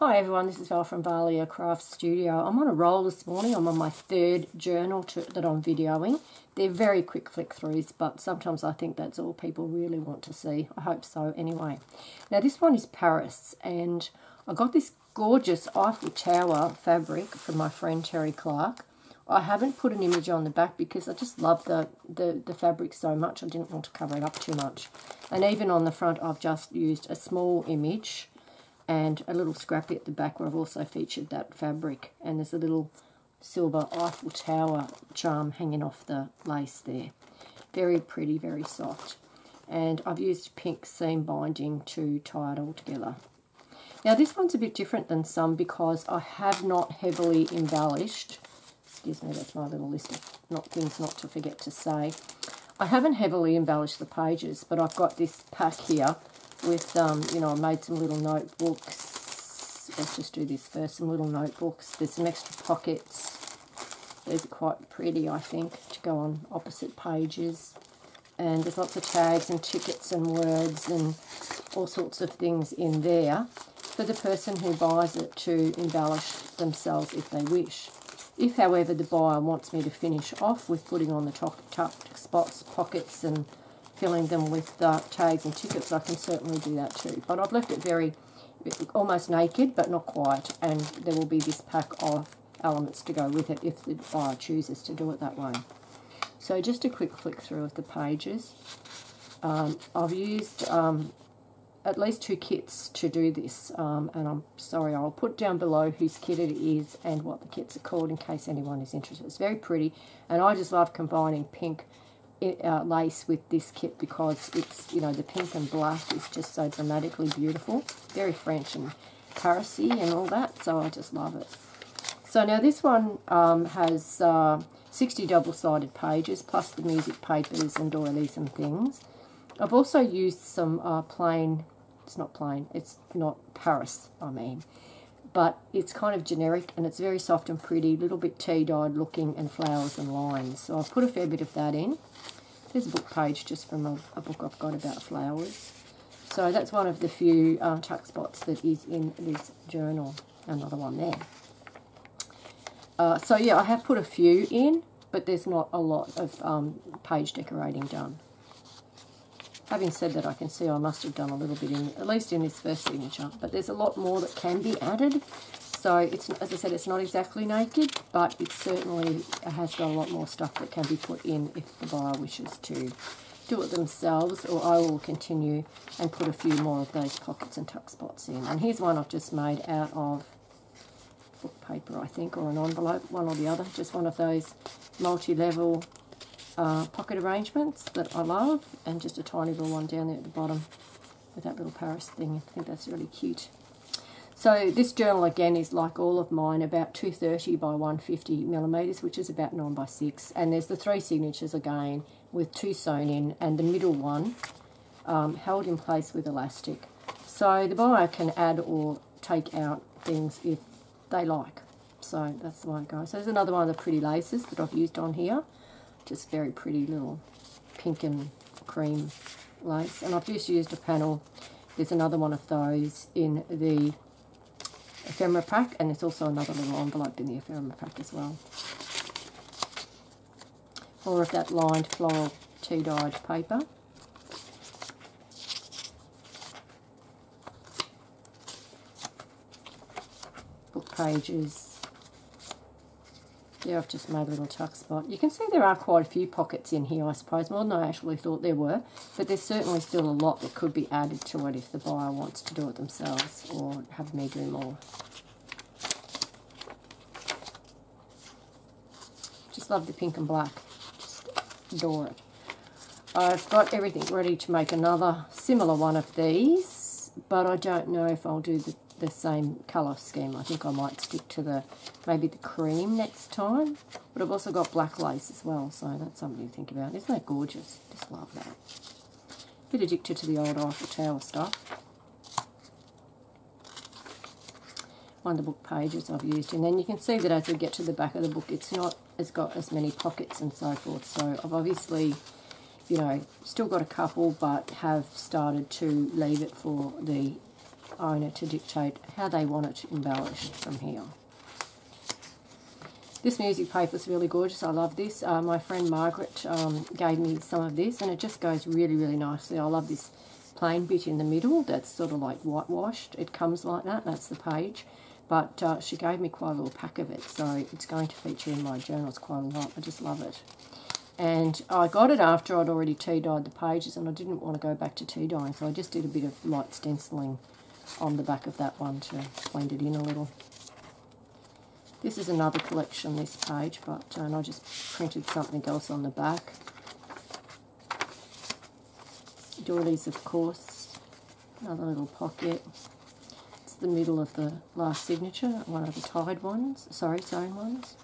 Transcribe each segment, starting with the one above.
Hi everyone, this is Val from Valia Craft Studio. I'm on a roll this morning. I'm on my third journal that I'm videoing. They're very quick flick throughs, but sometimes I think that's all people really want to see. I hope so anyway. Now this one is Paris, and I got this gorgeous Eiffel Tower fabric from my friend Terry Clark. I haven't put an image on the back because I just love the fabric so much. I didn't want to cover it up too much. And even on the front I've just used a small image and a little scrappy at the back where I've also featured that fabric. And there's a little silver Eiffel Tower charm hanging off the lace there. Very pretty, very soft. And I've used pink seam binding to tie it all together. Now this one's a bit different than some because I have not heavily embellished. Excuse me, that's my little list of things not to forget to say. I haven't heavily embellished the pages, but I've got this pack here with, you know, I made some little notebooks. Let's just do this first, some little notebooks. There's some extra pockets. These are quite pretty, I think, to go on opposite pages. And there's lots of tags and tickets and words and all sorts of things in there for the person who buys it to embellish themselves if they wish. If, however, the buyer wants me to finish off with putting on the tucked spots, pockets, and filling them with tags and tickets, I can certainly do that too. But I've left it very, almost naked, but not quite. And there will be this pack of elements to go with it if the buyer chooses to do it that way. So just a quick flick through of the pages. I've used at least 2 kits to do this, and I'm sorry, I'll put down below whose kit it is and what the kits are called in case anyone is interested. It's very pretty, and I just love combining pink lace with this kit because it's, you know, the pink and black is just so dramatically beautiful. Very French and Parisy and all that, so I just love it. So now this one has 60 double-sided pages plus the music papers and doilies and things. I've also used some plain, it's not Paris, I mean, but it's kind of generic and it's very soft and pretty, a little bit tea-dyed looking and flowers and lines. So I've put a fair bit of that in. There's a book page just from a book I've got about flowers. So that's one of the few tuck spots that is in this journal. Another one there. So yeah, I have put a few in, but there's not a lot of page decorating done. Having said that, I can see I must have done a little bit in, at least in this first signature, but there's a lot more that can be added. So it's, as I said, it's not exactly naked, but it certainly has got a lot more stuff that can be put in if the buyer wishes to do it themselves, or I will continue and put a few more of those pockets and tuck spots in. And here's one I've just made out of book paper, I think, or an envelope, one or the other, just one of those multi-level pocket arrangements that I love, and just a tiny little one down there at the bottom with that little Paris thing. I think that's really cute. So this journal again is like all of mine, about 230 by 150 millimeters, which is about 9 by 6, and there's the 3 signatures again with 2 sewn in and the middle one held in place with elastic. So the buyer can add or take out things if they like. So that's the way it goes. So there's another one of the pretty laces that I've used on here. Just very pretty little pink and cream lace. And I've just used a panel. There's another one of those in the ephemera pack, and there's also another little envelope in the ephemera pack as well. Or of that lined floral tea-dyed paper. Book pages. Yeah, I've just made a little tuck spot. You can see there are quite a few pockets in here, I suppose, more than I actually thought there were, but there's certainly still a lot that could be added to it if the buyer wants to do it themselves or have me do more. Just love the pink and black. Just adore it. I've got everything ready to make another similar one of these, but I don't know if I'll do the same colour scheme. I think I might stick to maybe the cream next time. But I've also got black lace as well, so that's something to think about. Isn't that gorgeous? Just love that. Bit addicted to the old Eiffel Tower stuff. One of the book pages I've used, and then you can see that as we get to the back of the book, it's got as many pockets and so forth. So I've obviously, you know, still got a couple, but have started to leave it for the owner to dictate how they want it embellished from here. This music paper is really gorgeous. I love this. My friend Margaret gave me some of this, and it just goes really, really nicely. I love this plain bit in the middle that's sort of like whitewashed. It comes like that. That's the page. But she gave me quite a little pack of it, so it's going to feature in my journals quite a lot. I just love it. And I got it after I'd already tea dyed the pages, and I didn't want to go back to tea dyeing, so I just did a bit of light stenciling on the back of that one to blend it in a little. This is another collection, this page, but and I just printed something else on the back. Doilies, of course. Another little pocket. It's the middle of the last signature, one of the tied ones, sorry, sewn ones.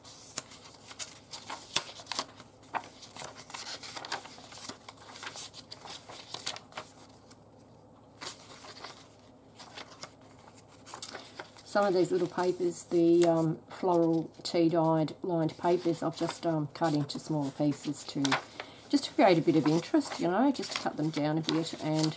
Some of these little papers, the floral tea-dyed lined papers, I've just cut into smaller pieces to create a bit of interest, you know, just to cut them down a bit and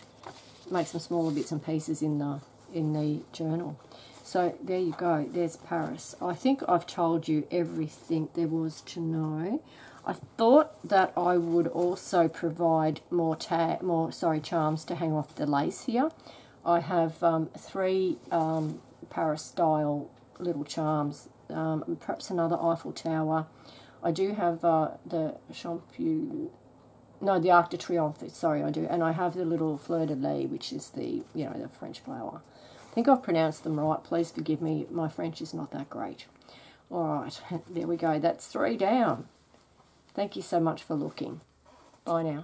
make some smaller bits and pieces in the journal. So there you go. There's Paris. I think I've told you everything there was to know. I thought that I would also provide more charms to hang off the lace here. I have 3. Paris style little charms, perhaps another Eiffel Tower. I do have the Arc de Triomphe, sorry, I do, and I have the little fleur de lis, which is the, you know, the French flower. I think I've pronounced them right, please forgive me, my French is not that great. Alright, there we go, that's 3 down. Thank you so much for looking. Bye now.